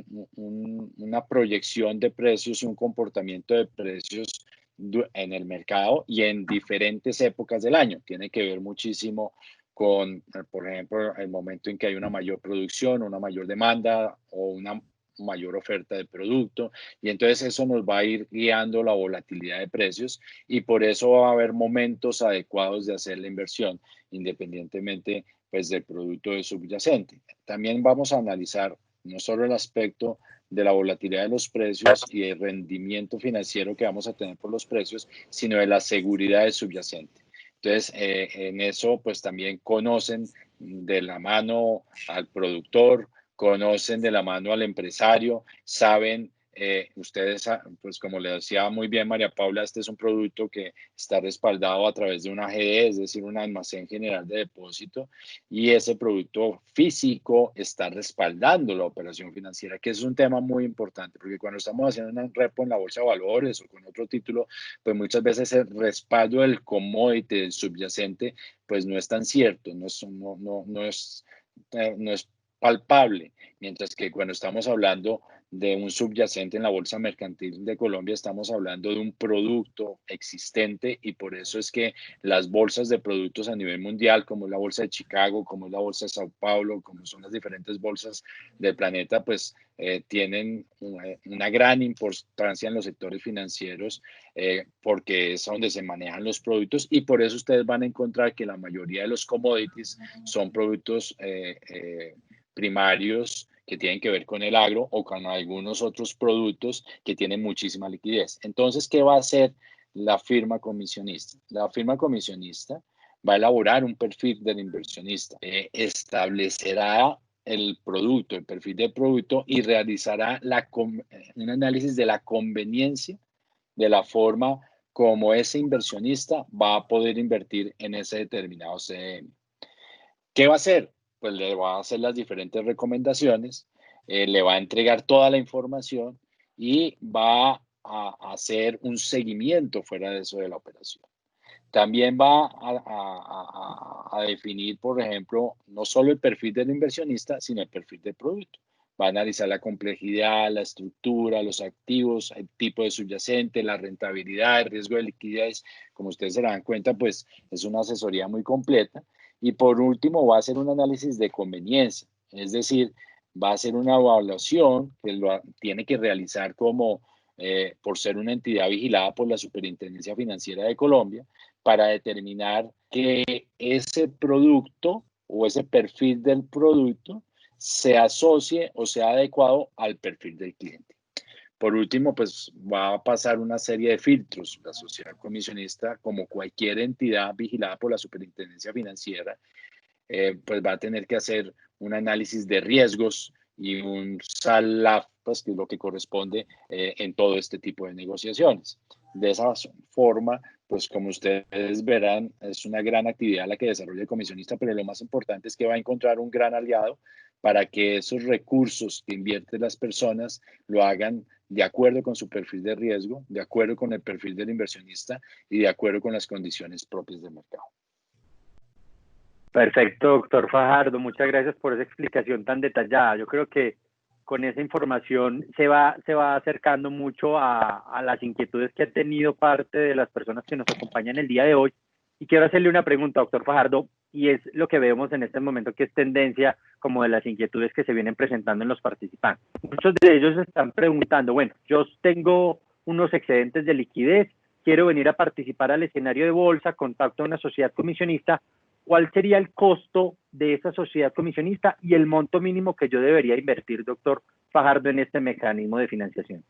una proyección de precios y un comportamiento de precios en el mercado y en diferentes épocas del año. Tiene que ver muchísimo con, por ejemplo, el momento en que hay una mayor producción, una mayor demanda o una mayor oferta de producto y entonces eso nos va a ir guiando la volatilidad de precios y por eso va a haber momentos adecuados de hacer la inversión independientemente pues del producto de subyacente. También vamos a analizar no solo el aspecto de la volatilidad de los precios y el rendimiento financiero que vamos a tener por los precios, sino de la seguridad del subyacente. Entonces, en eso pues también conocen de la mano al productor, conocen de la mano al empresario, saben, ustedes, pues como le decía muy bien María Paula, este es un producto que está respaldado a través de una AGD, es decir, un almacén general de depósito, y ese producto físico está respaldando la operación financiera, que es un tema muy importante, porque cuando estamos haciendo un repo en la bolsa de valores o con otro título, pues muchas veces el respaldo del commodity, del subyacente, pues no es tan cierto, no es palpable, mientras que cuando estamos hablando de un subyacente en la Bolsa Mercantil de Colombia, estamos hablando de un producto existente y por eso es que las bolsas de productos a nivel mundial, como es la Bolsa de Chicago, como es la Bolsa de Sao Paulo, como son las diferentes bolsas del planeta, pues tienen una gran importancia en los sectores financieros porque es donde se manejan los productos y por eso ustedes van a encontrar que la mayoría de los commodities son productos primarios que tienen que ver con el agro o con algunos otros productos que tienen muchísima liquidez. Entonces, ¿qué va a hacer la firma comisionista? La firma comisionista va a elaborar un perfil del inversionista, establecerá el producto, el perfil del producto y realizará un análisis de la conveniencia de la forma como ese inversionista va a poder invertir en ese determinado CDM. ¿Qué va a hacer? Pues le va a hacer las diferentes recomendaciones, le va a entregar toda la información y va a hacer un seguimiento fuera de eso de la operación. También va a definir, por ejemplo, no solo el perfil del inversionista, sino el perfil del producto. Va a analizar la complejidad, la estructura, los activos, el tipo de subyacente, la rentabilidad, el riesgo de liquidez. Como ustedes se dan cuenta, pues es una asesoría muy completa. Y por último, va a hacer un análisis de conveniencia, es decir, va a hacer una evaluación que lo tiene que realizar como por ser una entidad vigilada por la Superintendencia Financiera de Colombia para determinar que ese producto o ese perfil del producto se asocie o sea adecuado al perfil del cliente. Por último, pues va a pasar una serie de filtros. La sociedad comisionista, como cualquier entidad vigilada por la Superintendencia Financiera, pues va a tener que hacer un análisis de riesgos y un SALAF, pues que es lo que corresponde en todo este tipo de negociaciones. De esa forma, pues como ustedes verán, es una gran actividad la que desarrolla el comisionista, pero lo más importante es que va a encontrar un gran aliado para que esos recursos que invierten las personas lo hagan de acuerdo con su perfil de riesgo, de acuerdo con el perfil del inversionista y de acuerdo con las condiciones propias del mercado. Perfecto, doctor Fajardo. Muchas gracias por esa explicación tan detallada. Yo creo que con esa información se va acercando mucho a las inquietudes que ha tenido parte de las personas que nos acompañan el día de hoy Y quiero hacerle una pregunta, doctor Fajardo, y es lo que vemos en este momento, que es tendencia como de las inquietudes que se vienen presentando en los participantes. Muchos de ellos están preguntando, bueno, yo tengo unos excedentes de liquidez, quiero venir a participar al escenario de bolsa, contacto a una sociedad comisionista, ¿cuál sería el costo de esa sociedad comisionista y el monto mínimo que yo debería invertir, doctor Fajardo, en este mecanismo de financiación?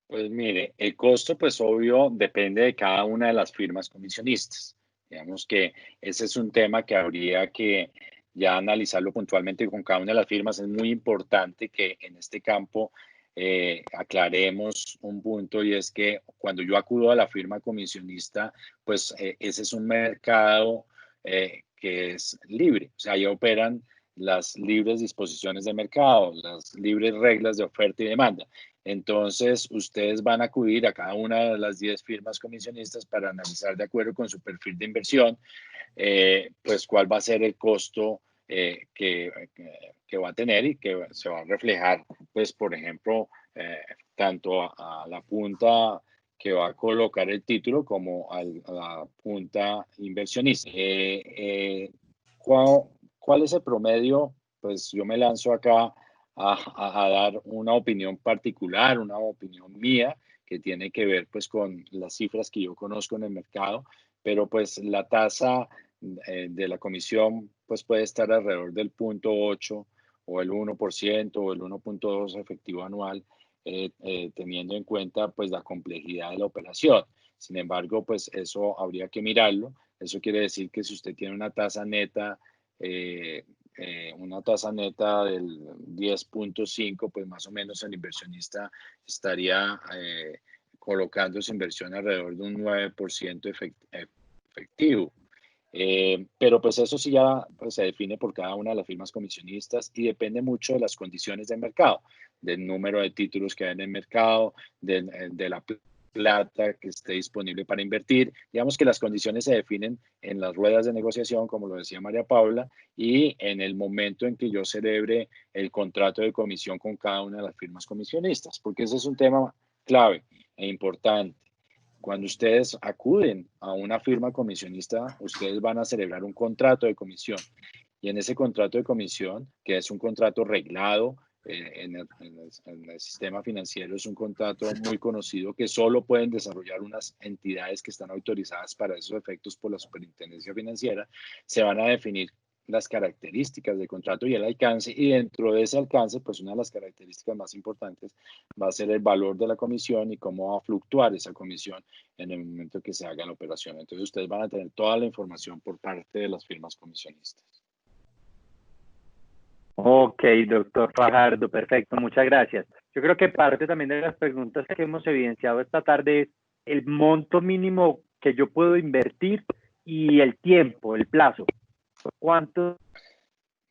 Pues mire, el costo, pues obvio, depende de cada una de las firmas comisionistas. Digamos que ese es un tema que habría que ya analizarlo puntualmente con cada una de las firmas. Es muy importante que en este campo aclaremos un punto, y es que cuando yo acudo a la firma comisionista, pues ese es un mercado que es libre. O sea, ahí operan las libres disposiciones de mercado, las libres reglas de oferta y demanda. Entonces, ustedes van a acudir a cada una de las 10 firmas comisionistas para analizar, de acuerdo con su perfil de inversión, pues cuál va a ser el costo que va a tener y que se va a reflejar, pues, por ejemplo, tanto a la punta que va a colocar el título como a la punta inversionista. ¿Cuál es el promedio? Pues yo me lanzo acá a dar una opinión particular, una opinión mía, que tiene que ver pues con las cifras que yo conozco en el mercado, pero pues la tasa de la comisión pues puede estar alrededor del 0.8 o el 1% o el 1.2 efectivo anual, teniendo en cuenta pues la complejidad de la operación. Sin embargo, pues eso habría que mirarlo. Eso quiere decir que si usted tiene una tasa neta del 10.5, pues más o menos el inversionista estaría colocando su inversión alrededor de un 9% efectivo. Pero pues eso sí ya pues, se define por cada una de las firmas comisionistas y depende mucho de las condiciones del mercado, del número de títulos que hay en el mercado, de la plata que esté disponible para invertir. Digamos que las condiciones se definen en las ruedas de negociación, como lo decía María Paula, y en el momento en que yo celebre el contrato de comisión con cada una de las firmas comisionistas, porque ese es un tema clave e importante. Cuando ustedes acuden a una firma comisionista, ustedes van a celebrar un contrato de comisión. Y en ese contrato de comisión, que es un contrato reglado en el sistema financiero, es un contrato muy conocido que solo pueden desarrollar unas entidades que están autorizadas para esos efectos por la Superintendencia Financiera, se van a definir las características del contrato y el alcance, y dentro de ese alcance, pues una de las características más importantes va a ser el valor de la comisión y cómo va a fluctuar esa comisión en el momento que se haga la operación. Entonces, ustedes van a tener toda la información por parte de las firmas comisionistas. Ok, doctor Fajardo, perfecto, muchas gracias. Yo creo que parte también de las preguntas que hemos evidenciado esta tarde es el monto mínimo que yo puedo invertir y el tiempo, el plazo. ¿Cuánto?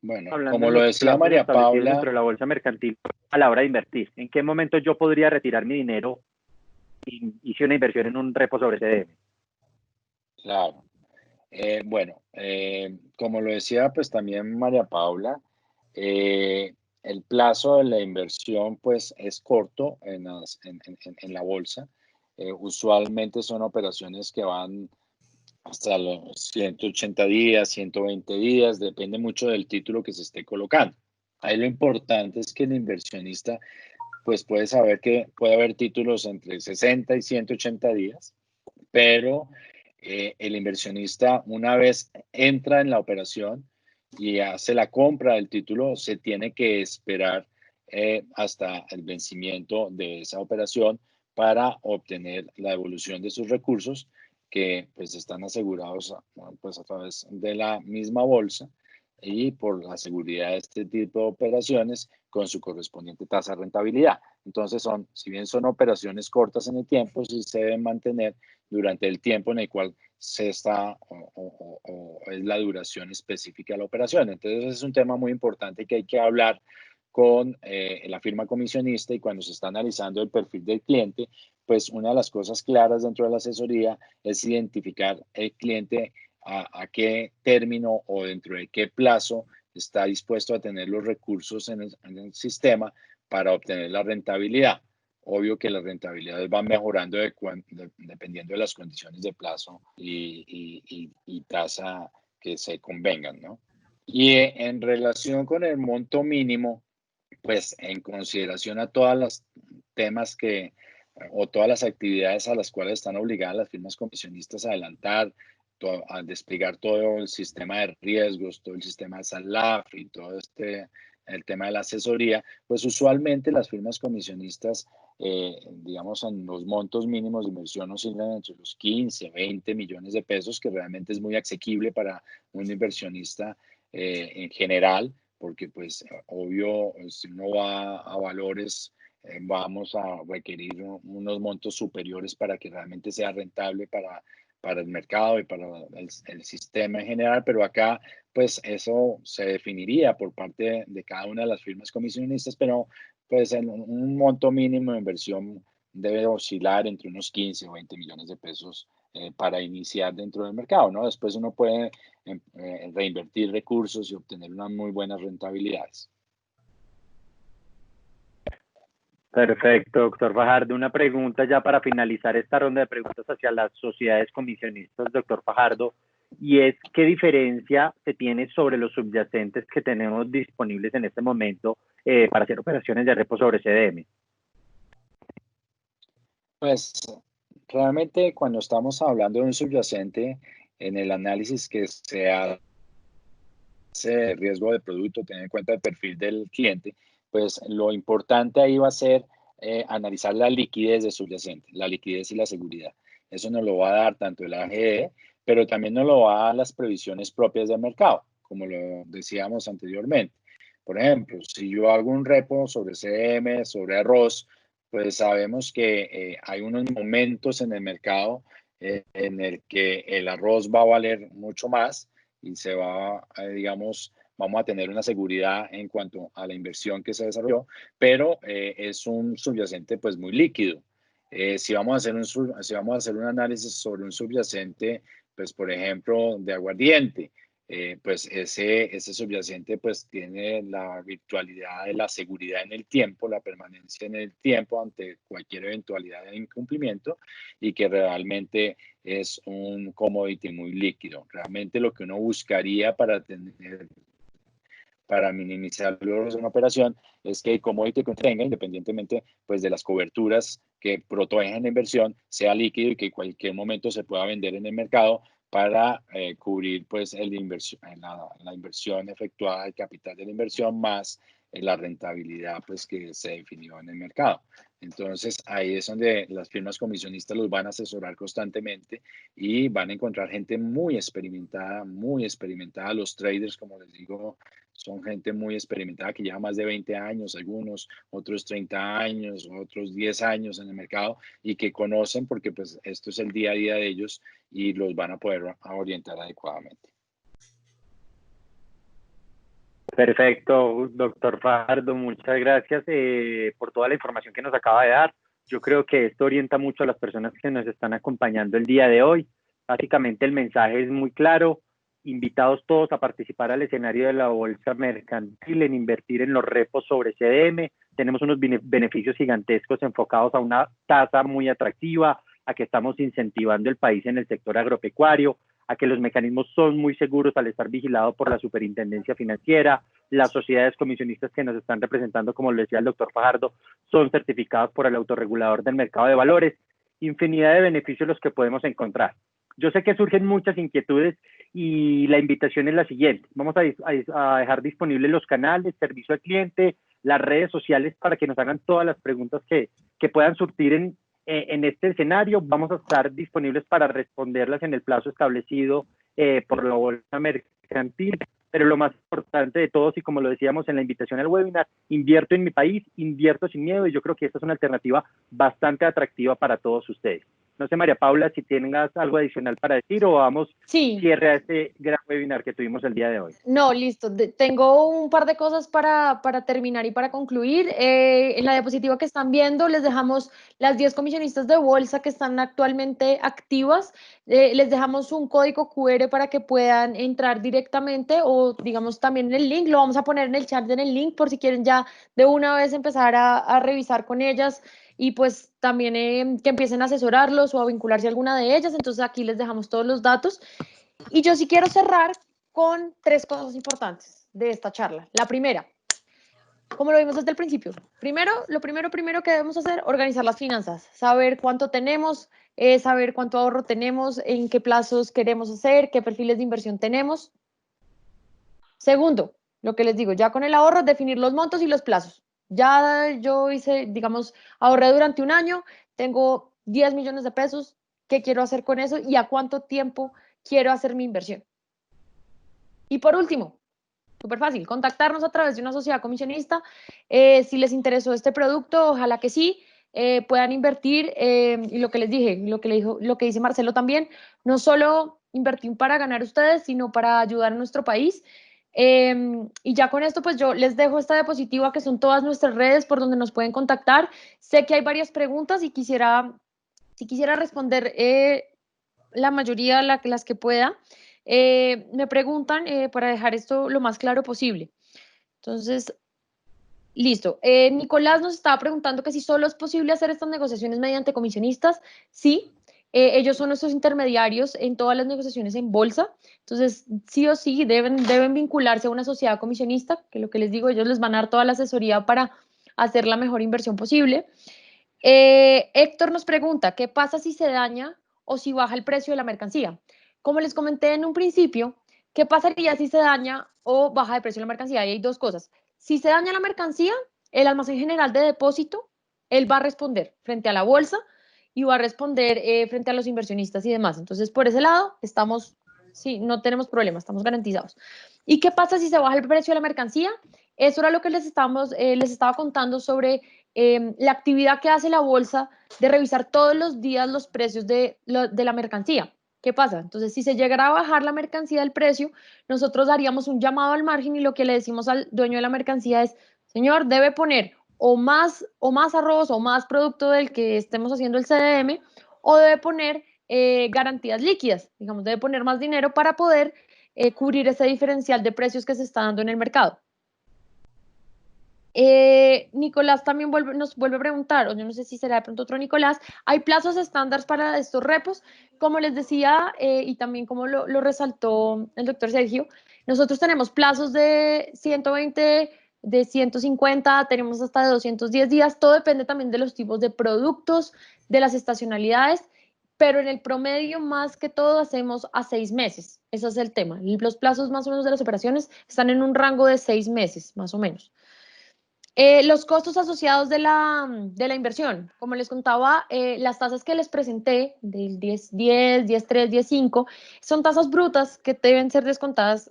Bueno, Hablando como de lo los decía plazos María establecidos Paula, dentro de la bolsa mercantil a la hora de invertir. ¿En qué momento yo podría retirar mi dinero si hice una inversión en un repo sobre CDM? claro. Bueno, como lo decía pues también María Paula, el plazo de la inversión pues es corto en la bolsa. Usualmente son operaciones que van hasta los 180 días, 120 días, depende mucho del título que se esté colocando. Ahí lo importante es que el inversionista pues puede saber que puede haber títulos entre 60 y 180 días, pero el inversionista, una vez entra en la operación y hace la compra del título, se tiene que esperar hasta el vencimiento de esa operación para obtener la devolución de sus recursos, que pues están asegurados pues a través de la misma bolsa y por la seguridad de este tipo de operaciones con su correspondiente tasa de rentabilidad. Entonces, si bien son operaciones cortas en el tiempo, sí se deben mantener durante el tiempo en el cual se está o es la duración específica de la operación. Entonces, es un tema muy importante que hay que hablar con la firma comisionista, y cuando se está analizando el perfil del cliente, pues una de las cosas claras dentro de la asesoría es identificar el cliente a qué término o dentro de qué plazo está dispuesto a tener los recursos en el sistema para obtener la rentabilidad. obvio que las rentabilidades van mejorando dependiendo de las condiciones de plazo y tasa que se convengan, ¿no? Y en relación con el monto mínimo, pues en consideración a todas las temas o todas las actividades a las cuales están obligadas las firmas comisionistas a adelantar, a desplegar todo el sistema de riesgos, todo el sistema de SALAF y todo el tema de la asesoría, pues usualmente las firmas comisionistas, digamos, en los montos mínimos de inversión oscilan entre los 15, 20 millones de pesos, que realmente es muy asequible para un inversionista en general, porque pues obvio, si uno va a valores, vamos a requerir unos montos superiores para que realmente sea rentable para el mercado y para el sistema en general, pero acá pues eso se definiría por parte de cada una de las firmas comisionistas, pero pues en un monto mínimo de inversión debe oscilar entre unos 15 o 20 millones de pesos para iniciar dentro del mercado, ¿no? Después uno puede reinvertir recursos y obtener unas muy buenas rentabilidades. Perfecto, doctor Fajardo. Una pregunta ya para finalizar esta ronda de preguntas hacia las sociedades comisionistas, doctor Fajardo, y es ¿qué diferencia se tiene sobre los subyacentes que tenemos disponibles en este momento para hacer operaciones de repo sobre CDM? Pues realmente cuando estamos hablando de un subyacente, en el análisis que se hace de riesgo de producto, tener en cuenta el perfil del cliente, pues lo importante ahí va a ser analizar la liquidez de subyacente, la liquidez y la seguridad. Eso nos lo va a dar tanto el AGE, pero también nos lo va a dar las previsiones propias del mercado, como lo decíamos anteriormente. Por ejemplo, si yo hago un repo sobre CM, sobre arroz, pues sabemos que hay unos momentos en el mercado en el que el arroz va a valer mucho más y se va, digamos, vamos a tener una seguridad en cuanto a la inversión que se desarrolló, pero es un subyacente pues muy líquido. Si vamos a hacer un análisis sobre un subyacente, pues por ejemplo, de aguardiente, pues ese subyacente pues tiene la virtualidad de la seguridad en el tiempo, la permanencia en el tiempo ante cualquier eventualidad de incumplimiento y que realmente es un commodity muy líquido. Realmente lo que uno buscaría para minimizar los de una operación es que el commodity que tenga, independientemente pues, de las coberturas que protejan la inversión, sea líquido y que en cualquier momento se pueda vender en el mercado para cubrir pues, la inversión efectuada, el capital de la inversión más la rentabilidad pues, que se definió en el mercado. Entonces, ahí es donde las firmas comisionistas los van a asesorar constantemente y van a encontrar gente muy experimentada, muy experimentada. Los traders, como les digo, son gente muy experimentada que lleva más de 20 años, algunos, otros 30 años, otros 10 años en el mercado y que conocen porque pues esto es el día a día de ellos y los van a poder orientar adecuadamente. Perfecto, doctor Fajardo, muchas gracias por toda la información que nos acaba de dar. Yo creo que esto orienta mucho a las personas que nos están acompañando el día de hoy. Básicamente el mensaje es muy claro, invitados todos a participar al escenario de la bolsa mercantil, en invertir en los repos sobre CDM. Tenemos unos beneficios gigantescos enfocados a una tasa muy atractiva, a que estamos incentivando el país en el sector agropecuario, a que los mecanismos son muy seguros al estar vigilados por la Superintendencia Financiera, las sociedades comisionistas que nos están representando, como lo decía el doctor Fajardo, son certificadas por el autorregulador del mercado de valores, infinidad de beneficios los que podemos encontrar. Yo sé que surgen muchas inquietudes y la invitación es la siguiente. Vamos a dejar disponibles los canales, servicio al cliente, las redes sociales para que nos hagan todas las preguntas que puedan surtir en este escenario. Vamos a estar disponibles para responderlas en el plazo establecido por la bolsa mercantil, pero lo más importante de todos, y como lo decíamos en la invitación al webinar, invierto en mi país, invierto sin miedo, y yo creo que esta es una alternativa bastante atractiva para todos ustedes. No sé, María Paula, si tengas algo adicional para decir o vamos cierre a este gran webinar que tuvimos el día de hoy. No, listo. Tengo un par de cosas para terminar y para concluir. En la diapositiva que están viendo les dejamos las 10 comisionistas de bolsa que están actualmente activas. Les dejamos un código QR para que puedan entrar directamente o digamos también en el link. Lo vamos a poner en el chat en el link por si quieren ya de una vez empezar a revisar con ellas y pues también que empiecen a asesorarlos o a vincularse a alguna de ellas. Entonces aquí les dejamos todos los datos. Y yo sí quiero cerrar con 3 cosas importantes de esta charla. La primera, como lo vimos desde el principio, lo primero que debemos hacer, organizar las finanzas, saber cuánto tenemos, saber cuánto ahorro tenemos, en qué plazos queremos hacer, qué perfiles de inversión tenemos. Segundo, lo que les digo, ya con el ahorro, definir los montos y los plazos. Ya yo hice, digamos, ahorré durante un año, tengo 10 millones de pesos, ¿qué quiero hacer con eso y a cuánto tiempo quiero hacer mi inversión? Y por último, súper fácil, contactarnos a través de una sociedad comisionista. Si les interesó este producto, ojalá que sí, puedan invertir. Y lo que les dije, lo que dice Marcelo también, no solo invertir para ganar ustedes, sino para ayudar a nuestro país. Y ya con esto, pues yo les dejo esta diapositiva que son todas nuestras redes por donde nos pueden contactar. Sé que hay varias preguntas y si quisiera responder la mayoría, las que pueda. Me preguntan para dejar esto lo más claro posible. Entonces, listo. Nicolás nos estaba preguntando que si solo es posible hacer estas negociaciones mediante comisionistas. Sí, ellos son nuestros intermediarios en todas las negociaciones en bolsa. Entonces, sí o sí, deben vincularse a una sociedad comisionista, que lo que les digo, ellos les van a dar toda la asesoría para hacer la mejor inversión posible. Héctor nos pregunta, ¿qué pasa si se daña o si baja el precio de la mercancía? Como les comenté en un principio, ¿qué pasaría si se daña o baja el precio de la mercancía? Y hay 2 cosas. Si se daña la mercancía, el almacén general de depósito, él va a responder frente a la bolsa y va a responder frente a los inversionistas y demás. Entonces, por ese lado, sí, no tenemos problema, estamos garantizados. ¿Y qué pasa si se baja el precio de la mercancía? Eso era lo que les estaba contando sobre la actividad que hace la bolsa de revisar todos los días los precios de la mercancía. ¿Qué pasa? Entonces, si se llegara a bajar la mercancía del precio, nosotros haríamos un llamado al margen y lo que le decimos al dueño de la mercancía es, señor, debe poner o más arroz o más producto del que estemos haciendo el CDM, o debe poner garantías líquidas, digamos, debe poner más dinero para poder cubrir ese diferencial de precios que se está dando en el mercado. Nicolás también nos vuelve a preguntar, o yo no sé si será de pronto otro Nicolás, ¿hay plazos estándar para estos repos? Como les decía, y también como lo resaltó el doctor Sergio, nosotros tenemos plazos de 120, de 150, tenemos hasta de 210 días, todo depende también de los tipos de productos, de las estacionalidades, pero en el promedio más que todo hacemos a 6 meses, ese es el tema. Los plazos más o menos de las operaciones están en un rango de 6 meses, más o menos. Los costos asociados de la inversión. Como les contaba, las tasas que les presenté del 10-10, 10-3, 10-5, son tasas brutas que deben ser descontadas.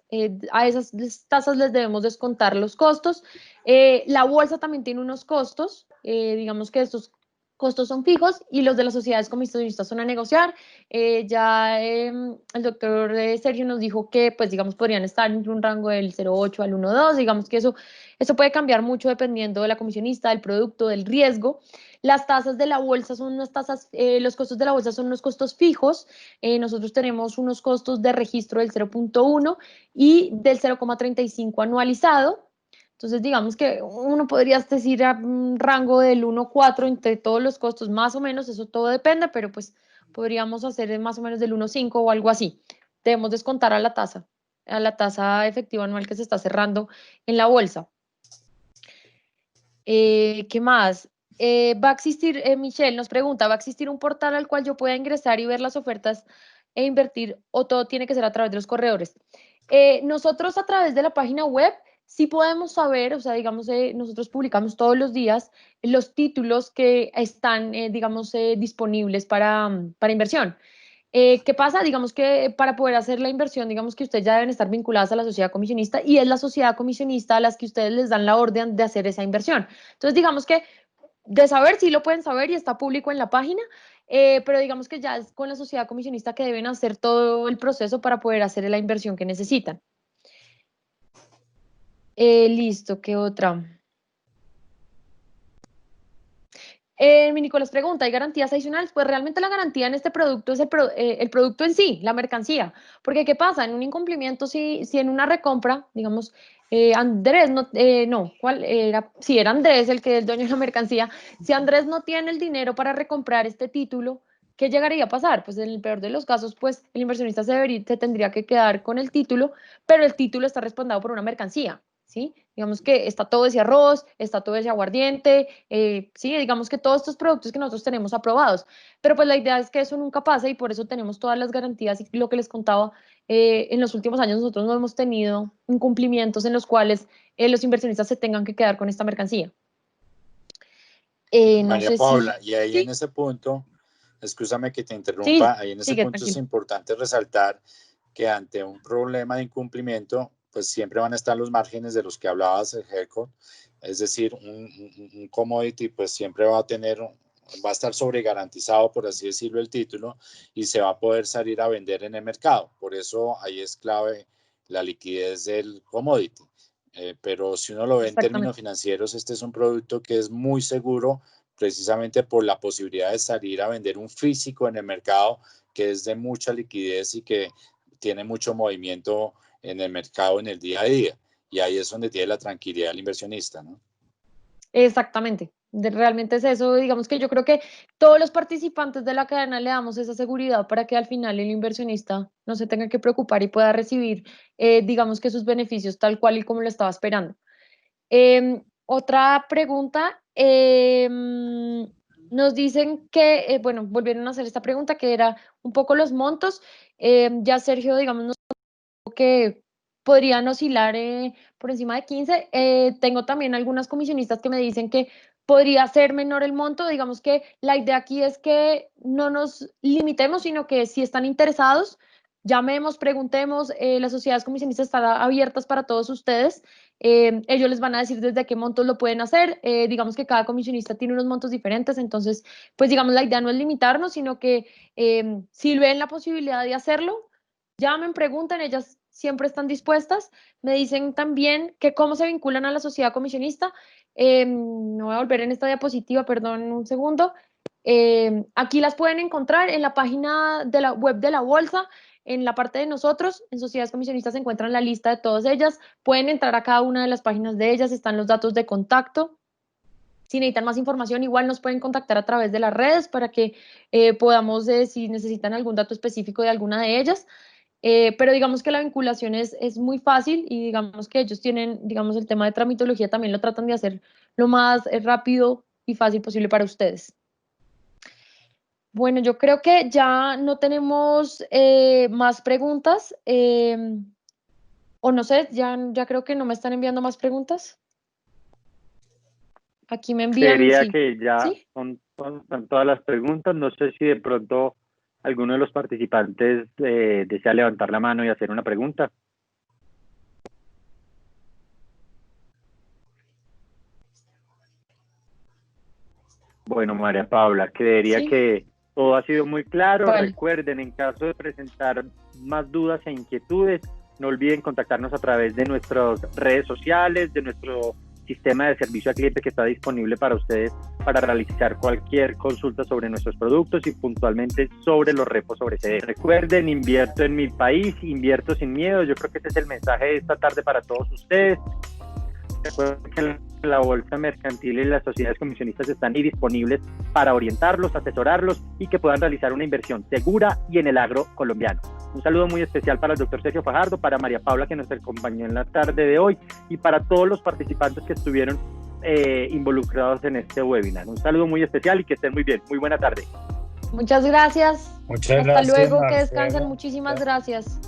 A esas tasas les debemos descontar los costos. La bolsa también tiene unos costos, digamos que estos costos son fijos y los de las sociedades comisionistas son a negociar. El doctor Sergio nos dijo que, pues, digamos, podrían estar en un rango del 0,8 al 1,2, digamos que eso puede cambiar mucho dependiendo de la comisionista, del producto, del riesgo. Las tasas de la bolsa son unas tasas, los costos de la bolsa son unos costos fijos. Nosotros tenemos unos costos de registro del 0,1 y del 0,35 anualizado. Entonces, digamos que uno podría decir a un rango del 1,4 entre todos los costos, más o menos, eso todo depende, pero pues podríamos hacer más o menos del 1,5 o algo así. Debemos descontar a la tasa efectiva anual que se está cerrando en la bolsa. ¿Qué más? Va a existir, Michelle nos pregunta, ¿va a existir un portal al cual yo pueda ingresar y ver las ofertas e invertir o todo tiene que ser a través de los corredores? Nosotros a través de la página web sí podemos saber, o sea, digamos, nosotros publicamos todos los días los títulos que están, digamos, disponibles para inversión. ¿Qué pasa? Digamos que para poder hacer la inversión, digamos que ustedes ya deben estar vinculadas a la sociedad comisionista y es la sociedad comisionista a las que ustedes les dan la orden de hacer esa inversión. Entonces, digamos que de saber, sí lo pueden saber y está público en la página, pero digamos que ya es con la sociedad comisionista que deben hacer todo el proceso para poder hacer la inversión que necesitan. Listo, ¿qué otra? Mi Nicolás pregunta, ¿hay garantías adicionales? Pues realmente la garantía en este producto es el producto en sí, la mercancía. Porque ¿qué pasa? En un incumplimiento, si en una recompra, digamos, Andrés, no, ¿cuál era? Sí, era Andrés el que es el dueño de la mercancía. Si Andrés no tiene el dinero para recomprar este título, ¿qué llegaría a pasar? Pues en el peor de los casos, pues el inversionista se tendría que quedar con el título, pero el título está respaldado por una mercancía, ¿sí? Digamos que está todo ese arroz, está todo ese aguardiente, sí, digamos que todos estos productos que nosotros tenemos aprobados, pero pues la idea es que eso nunca pase y por eso tenemos todas las garantías y lo que les contaba, en los últimos años nosotros no hemos tenido incumplimientos en los cuales los inversionistas se tengan que quedar con esta mercancía. No María sé Paula, si... y ahí Sí, en ese punto, excúsame que te sí, interrumpa, ahí en ese sigue, punto es tranquilo. importante resaltar que ante un problema de incumplimiento, pues siempre van a estar los márgenes de los que hablabas, el haircut, es decir, un commodity pues siempre va a estar sobregarantizado, por así decirlo, el título y se va a poder salir a vender en el mercado. Por eso ahí es clave la liquidez del commodity. Pero si uno lo ve en términos Exactamente. financieros, este es un producto que es muy seguro precisamente por la posibilidad de salir a vender un físico en el mercado que es de mucha liquidez y que tiene mucho movimiento en el mercado en el día a día. Y ahí es donde tiene la tranquilidad el inversionista, ¿no? Exactamente. Realmente es eso. Digamos que yo creo que todos los participantes de la cadena le damos esa seguridad para que al final el inversionista no se tenga que preocupar y pueda recibir, digamos que sus beneficios tal cual y como lo estaba esperando. Otra pregunta. Nos dicen que, bueno, volvieron a hacer esta pregunta que era un poco los montos. Ya Sergio, digamos, nos dijo que podrían oscilar por encima de 15. Tengo también algunas comisionistas que me dicen que podría ser menor el monto. Digamos que la idea aquí es que no nos limitemos, sino que si están interesados, llamemos, preguntemos. Las sociedades comisionistas están abiertas para todos ustedes. Ellos les van a decir desde qué montos lo pueden hacer. Digamos que cada comisionista tiene unos montos diferentes, entonces, pues digamos, la idea no es limitarnos, sino que si ven la posibilidad de hacerlo, llamen, pregunten, ellas siempre están dispuestas. Me dicen también que cómo se vinculan a la sociedad comisionista. Me voy a volver en esta diapositiva, perdón, un segundo. Aquí las pueden encontrar en la página de la web de la bolsa. En la parte de nosotros, en sociedades comisionistas, se encuentran la lista de todas ellas. Pueden entrar a cada una de las páginas de ellas, están los datos de contacto. Si necesitan más información, igual nos pueden contactar a través de las redes para que podamos, si necesitan algún dato específico de alguna de ellas. Pero digamos que la vinculación es muy fácil y digamos que ellos tienen, digamos, el tema de tramitología también lo tratan de hacer lo más rápido y fácil posible para ustedes. Bueno, yo creo que ya no tenemos más preguntas, o no sé, ya creo que no me están enviando más preguntas. Aquí me envían, Creería sí. que ya ¿Sí? son todas las preguntas. No sé si de pronto alguno de los participantes desea levantar la mano y hacer una pregunta. Bueno, María Paula, creería Sí. que todo ha sido muy claro. Vale. Recuerden, en caso de presentar más dudas e inquietudes, no olviden contactarnos a través de nuestras redes sociales, de nuestro sistema de servicio al cliente que está disponible para ustedes para realizar cualquier consulta sobre nuestros productos y puntualmente sobre los repos sobre CDR. Recuerden, invierto en mi país, invierto sin miedo. Yo creo que ese es el mensaje de esta tarde para todos ustedes. Recuerden que la bolsa mercantil y las sociedades comisionistas están ahí disponibles para orientarlos, asesorarlos y que puedan realizar una inversión segura y en el agro colombiano. Un saludo muy especial para el doctor Sergio Fajardo, para María Paula que nos acompañó en la tarde de hoy y para todos los participantes que estuvieron involucrados en este webinar. Un saludo muy especial y que estén muy bien. Muy buena tarde. Muchas gracias. Muchas Hasta gracias, luego, que Marcelo. descansen. Muchísimas gracias.